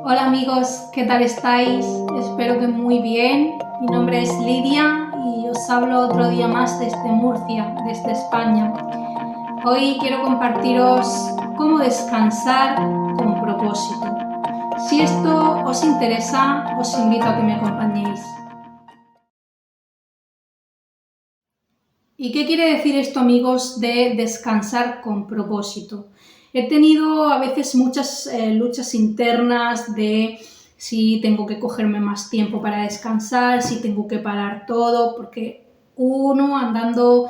Hola amigos, ¿qué tal estáis? Espero que muy bien. Mi nombre es Lidia y os hablo otro día más desde Murcia, desde España. Hoy quiero compartiros cómo descansar con propósito. Si esto os interesa, os invito a que me acompañéis. ¿Y qué quiere decir esto, amigos, de descansar con propósito? He tenido a veces muchas luchas internas de si tengo que cogerme más tiempo para descansar, si tengo que parar todo, porque uno andando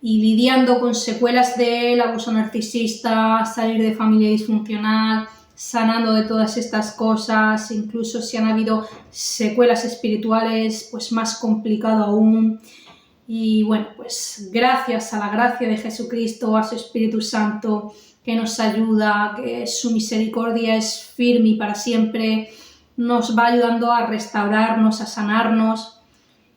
y lidiando con secuelas del abuso narcisista, salir de familia disfuncional, sanando de todas estas cosas, incluso si han habido secuelas espirituales, pues más complicado aún. Y bueno, pues gracias a la gracia de Jesucristo, a su Espíritu Santo, que nos ayuda, que su misericordia es firme y para siempre, nos va ayudando a restaurarnos, a sanarnos.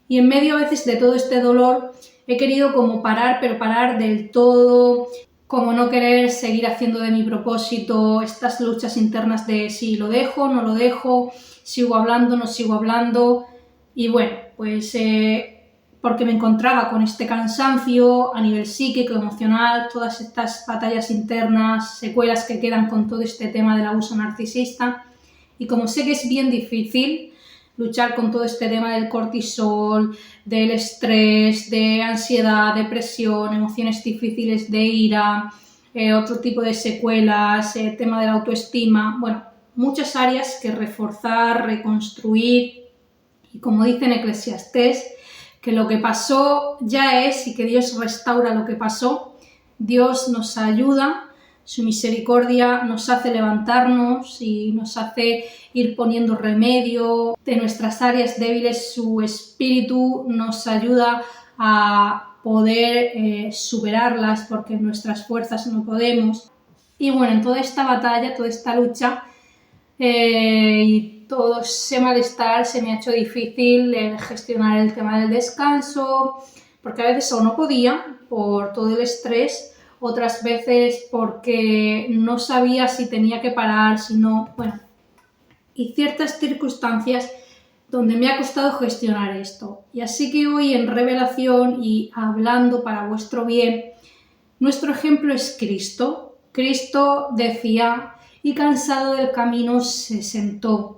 Y en medio a veces de todo este dolor, he querido como parar, pero parar del todo, como no querer seguir haciendo de mi propósito estas luchas internas de si lo dejo, no lo dejo, sigo hablando, no sigo hablando. Y bueno, pues porque me encontraba con este cansancio a nivel psíquico, emocional, todas estas batallas internas, secuelas que quedan con todo este tema del abuso narcisista. Y como sé que es bien difícil luchar con todo este tema del cortisol, del estrés, de ansiedad, depresión, emociones difíciles de ira, otro tipo de secuelas, tema de la autoestima, bueno, muchas áreas que reforzar, reconstruir, y como dice en Eclesiastés, que lo que pasó ya es y que Dios restaura lo que pasó. Dios nos ayuda, su misericordia nos hace levantarnos y nos hace ir poniendo remedio de nuestras áreas débiles. Su espíritu nos ayuda a poder superarlas porque en nuestras fuerzas no podemos. Y bueno, en toda esta batalla, toda esta lucha y todo ese malestar se me ha hecho difícil gestionar el tema del descanso, porque a veces o no podía por todo el estrés, otras veces porque no sabía si tenía que parar, si no, bueno, y ciertas circunstancias donde me ha costado gestionar esto. Y así que hoy en revelación y hablando para vuestro bien, nuestro ejemplo es Cristo. Cristo decía, y cansado del camino se sentó.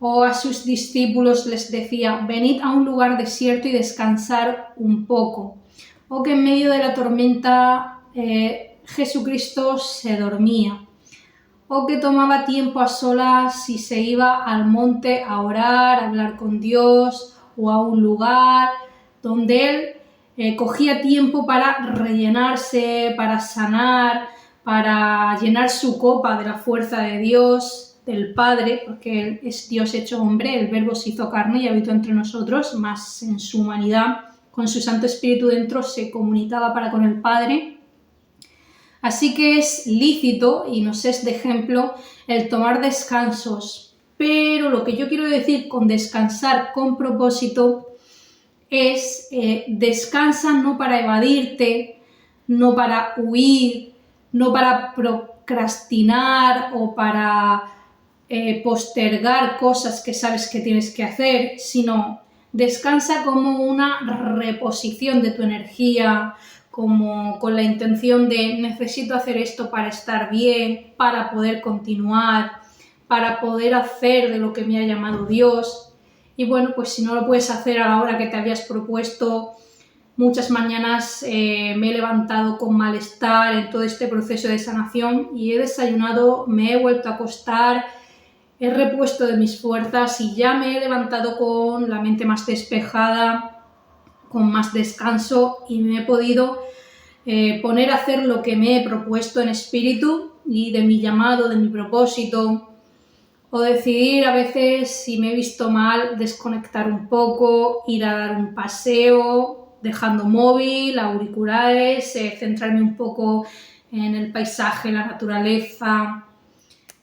O a sus discípulos les decía, venid a un lugar desierto y descansar un poco. O que en medio de la tormenta Jesucristo se dormía. O que tomaba tiempo a solas y se iba al monte a orar, a hablar con Dios, o a un lugar donde él cogía tiempo para rellenarse, para sanar, para llenar su copa de la fuerza de Dios, del Padre, porque Él es Dios hecho hombre, el Verbo se hizo carne y habitó entre nosotros, más en su humanidad, con su Santo Espíritu dentro, se comunicaba para con el Padre. Así que es lícito y nos es de ejemplo el tomar descansos, pero lo que yo quiero decir con descansar con propósito es descansa no para evadirte, no para huir, no para procrastinar o para postergar cosas que sabes que tienes que hacer, sino descansa como una reposición de tu energía, como con la intención de necesito hacer esto para estar bien, para poder continuar, para poder hacer de lo que me ha llamado Dios. Y bueno, pues si no lo puedes hacer a la hora que te habías propuesto, muchas mañanas me he levantado con malestar en todo este proceso de sanación y he desayunado, me he vuelto a acostar, he repuesto de mis fuerzas y ya me he levantado con la mente más despejada, con más descanso y me he podido poner a hacer lo que me he propuesto en espíritu y de mi llamado, de mi propósito, o decidir a veces si me he visto mal, desconectar un poco, ir a dar un paseo, dejando móvil, auriculares, centrarme un poco en el paisaje, la naturaleza,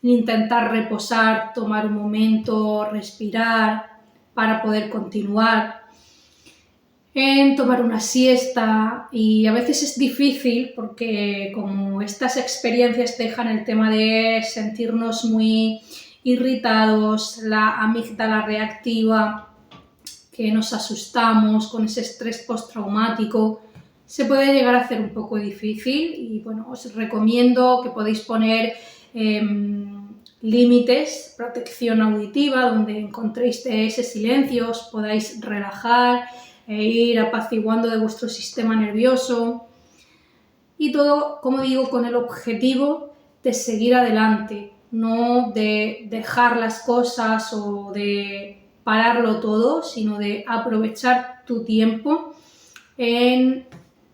intentar reposar, tomar un momento, respirar para poder continuar, en tomar una siesta. Y a veces es difícil porque como estas experiencias dejan el tema de sentirnos muy irritados, la amígdala reactiva, que nos asustamos con ese estrés postraumático, se puede llegar a hacer un poco difícil y bueno, os recomiendo que podéis poner límites, protección auditiva, donde encontréis ese silencio, os podáis relajar e ir apaciguando de vuestro sistema nervioso y todo, como digo, con el objetivo de seguir adelante, no de dejar las cosas o de pararlo todo, sino de aprovechar tu tiempo en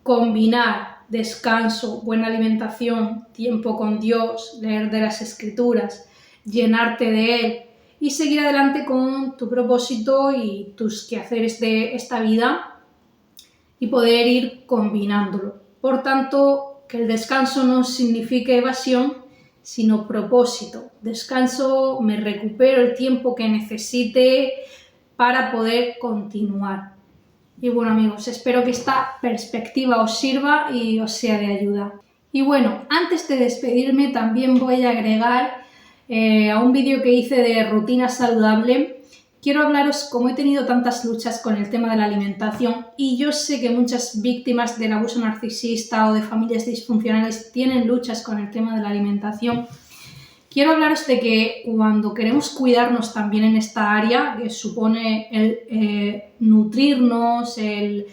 combinar descanso, buena alimentación, tiempo con Dios, leer de las Escrituras, llenarte de Él y seguir adelante con tu propósito y tus quehaceres de esta vida y poder ir combinándolo. Por tanto, que el descanso no signifique evasión, sino propósito. Descanso, me recupero el tiempo que necesite para poder continuar. Y bueno amigos, espero que esta perspectiva os sirva y os sea de ayuda. Y bueno, antes de despedirme también voy a agregar a un vídeo que hice de rutina saludable. Quiero hablaros cómo he tenido tantas luchas con el tema de la alimentación y yo sé que muchas víctimas del abuso narcisista o de familias disfuncionales tienen luchas con el tema de la alimentación. Quiero hablaros de que cuando queremos cuidarnos también en esta área, que supone el nutrirnos, el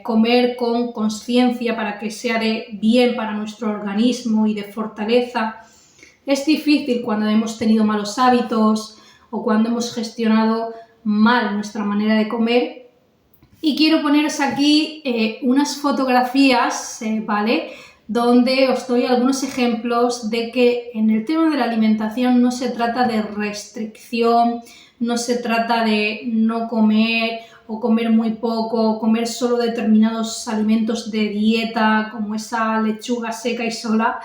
comer con conciencia para que sea de bien para nuestro organismo y de fortaleza, es difícil cuando hemos tenido malos hábitos o cuando hemos gestionado mal nuestra manera de comer. Y quiero poneros aquí unas fotografías, ¿vale?, donde os doy algunos ejemplos de que en el tema de la alimentación no se trata de restricción, no se trata de no comer o comer muy poco, o comer solo determinados alimentos de dieta como esa lechuga seca y sola,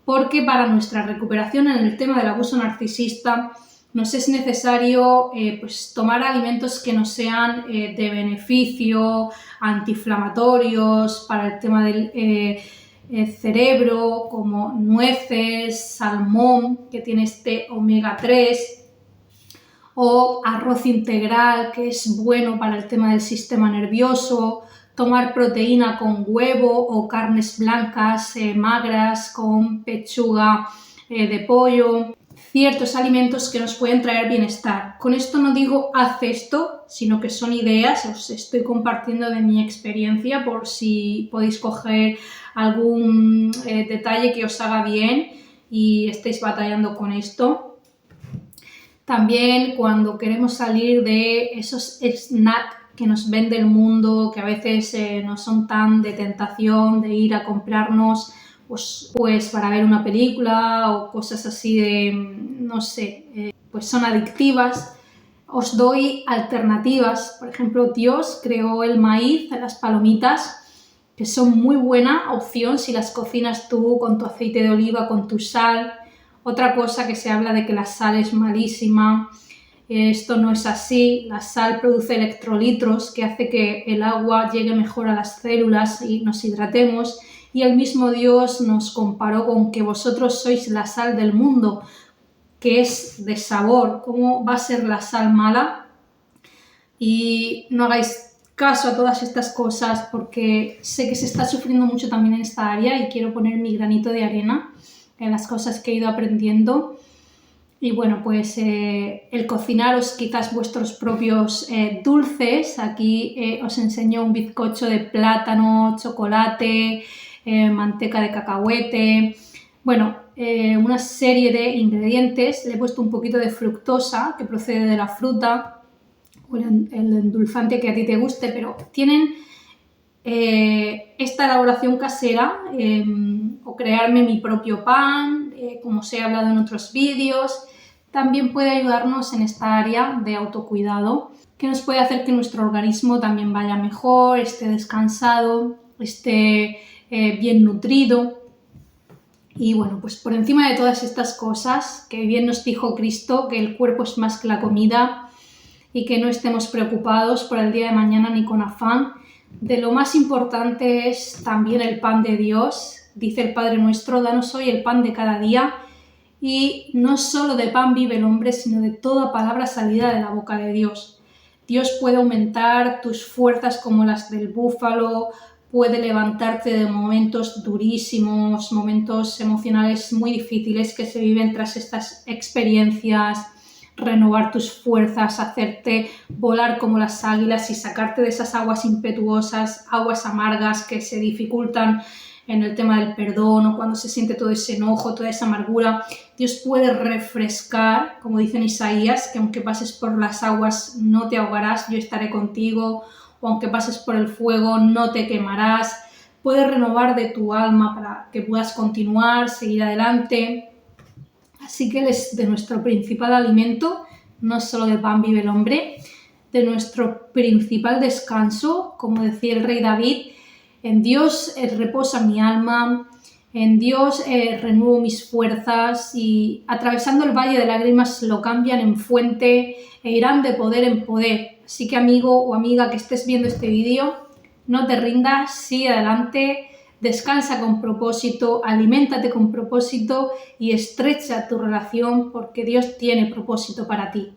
porque para nuestra recuperación en el tema del abuso narcisista nos es necesario pues tomar alimentos que nos sean de beneficio, antiinflamatorios para el tema del cerebro, como nueces, salmón, que tiene este omega 3, o arroz integral, que es bueno para el tema del sistema nervioso, tomar proteína con huevo o carnes blancas magras con pechuga de pollo, ciertos alimentos que nos pueden traer bienestar. Con esto no digo haz esto, sino que son ideas, os estoy compartiendo de mi experiencia por si podéis coger algún detalle que os haga bien y estéis batallando con esto. También cuando queremos salir de esos snacks que nos vende el mundo, que a veces no son tan de tentación de ir a comprarnos pues para ver una película o cosas así de, no sé, pues son adictivas. Os doy alternativas. Por ejemplo, Dios creó el maíz, las palomitas, que son muy buena opción si las cocinas tú con tu aceite de oliva, con tu sal. Otra cosa que se habla de que la sal es malísima. Esto no es así. La sal produce electrolitos que hace que el agua llegue mejor a las células y nos hidratemos. Y el mismo Dios nos comparó con que vosotros sois la sal del mundo, que es de sabor. ¿Cómo va a ser la sal mala? Y no hagáis caso a todas estas cosas porque sé que se está sufriendo mucho también en esta área y quiero poner mi granito de arena en las cosas que he ido aprendiendo. Y bueno, pues el cocinaros quizás vuestros propios dulces. Aquí os enseño un bizcocho de plátano, chocolate, manteca de cacahuete. Bueno, una serie de ingredientes. Le he puesto un poquito de fructosa que procede de la fruta, o el endulzante que a ti te guste, pero tienen esta elaboración casera o crearme mi propio pan, como os he hablado en otros vídeos. También puede ayudarnos en esta área de autocuidado, que nos puede hacer que nuestro organismo también vaya mejor, esté descansado, esté bien nutrido. Y bueno, pues por encima de todas estas cosas, que bien nos dijo Cristo, que el cuerpo es más que la comida y que no estemos preocupados por el día de mañana ni con afán, de lo más importante es también el pan de Dios. Dice el Padre Nuestro, danos hoy el pan de cada día. y no solo de pan vive el hombre, sino de toda palabra salida de la boca de Dios. Dios puede aumentar tus fuerzas como las del búfalo, puede levantarte de momentos durísimos, momentos emocionales muy difíciles que se viven tras estas experiencias, renovar tus fuerzas, hacerte volar como las águilas y sacarte de esas aguas impetuosas, aguas amargas que se dificultan en el tema del perdón o cuando se siente todo ese enojo, toda esa amargura. Dios puede refrescar, como dice en Isaías, que aunque pases por las aguas no te ahogarás, yo estaré contigo, o aunque pases por el fuego no te quemarás. Puede renovar de tu alma para que puedas continuar, seguir adelante. Así que Él es de nuestro principal alimento, no solo de pan vive el hombre, de nuestro principal descanso, como decía el rey David. En Dios reposa mi alma, en Dios renuevo mis fuerzas y atravesando el valle de lágrimas lo cambian en fuente e irán de poder en poder. Así que amigo o amiga que estés viendo este vídeo, no te rindas, sigue adelante, descansa con propósito, aliméntate con propósito y estrecha tu relación porque Dios tiene propósito para ti.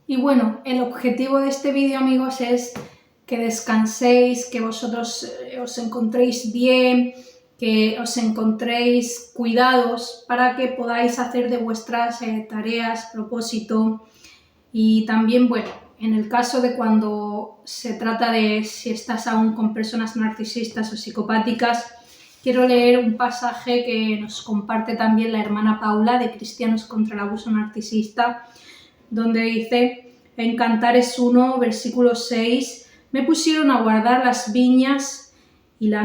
Y bueno, el objetivo de este vídeo, amigos, es que descanséis, que vosotros os encontréis bien, que os encontréis cuidados para que podáis hacer de vuestras tareas propósito. Y también, bueno, en el caso de cuando se trata de si estás aún con personas narcisistas o psicopáticas, quiero leer un pasaje que nos comparte también la hermana Paula de Cristianos contra el Abuso Narcisista, donde dice en Cantares 1, versículo 6, me pusieron a guardar las viñas y la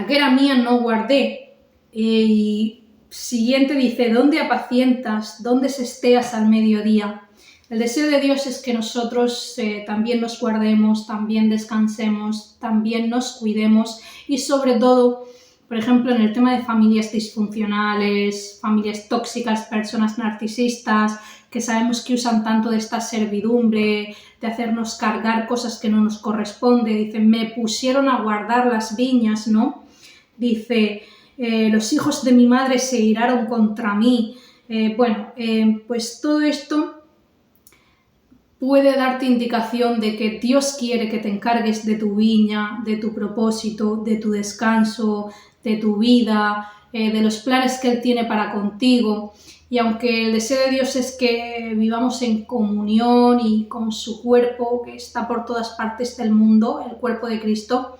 que era mía no guardé. Y siguiente dice, ¿dónde apacientas? ¿Dónde sesteas al mediodía? El deseo de Dios es que nosotros también nos guardemos, también descansemos, también nos cuidemos y sobre todo, por ejemplo, en el tema de familias disfuncionales, familias tóxicas, personas narcisistas, que sabemos que usan tanto de esta servidumbre, de hacernos cargar cosas que no nos corresponde. Dice, me pusieron a guardar las viñas, ¿no? Dice, los hijos de mi madre se iraron contra mí. Pues todo esto puede darte indicación de que Dios quiere que te encargues de tu viña, de tu propósito, de tu descanso, de tu vida, de los planes que Él tiene para contigo. Y aunque el deseo de Dios es que vivamos en comunión y con su cuerpo, que está por todas partes del mundo, el cuerpo de Cristo,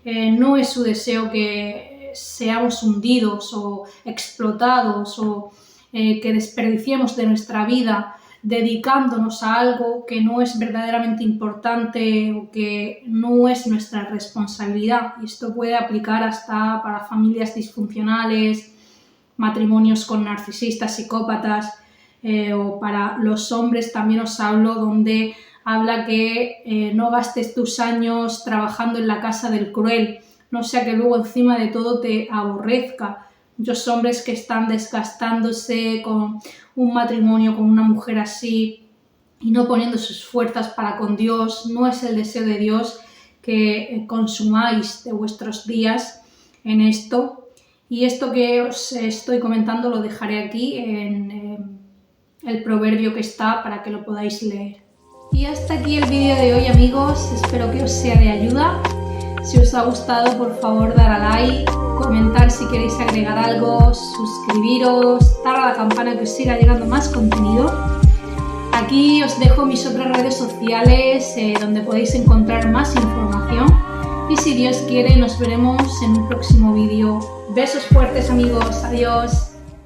no es su deseo que seamos hundidos o explotados o que desperdiciemos de nuestra vida dedicándonos a algo que no es verdaderamente importante o que no es nuestra responsabilidad. Y esto puede aplicar hasta para familias disfuncionales, matrimonios con narcisistas, psicópatas, o para los hombres también os hablo, donde habla que no gastes tus años trabajando en la casa del cruel, no sea que luego encima de todo te aborrezca. Muchos hombres que están desgastándose con un matrimonio con una mujer así y no poniendo sus fuerzas para con Dios, no es el deseo de Dios que consumáis de vuestros días en esto. Y esto que os estoy comentando lo dejaré aquí en el proverbio que está para que lo podáis leer. Y hasta aquí el vídeo de hoy, amigos. Espero que os sea de ayuda. Si os ha gustado, por favor, dar a like, comentar si queréis agregar algo, suscribiros, dar a la campana que os siga llegando más contenido. Aquí os dejo mis otras redes sociales donde podéis encontrar más información. Y si Dios quiere, nos veremos en un próximo vídeo. Besos fuertes, amigos. Adiós.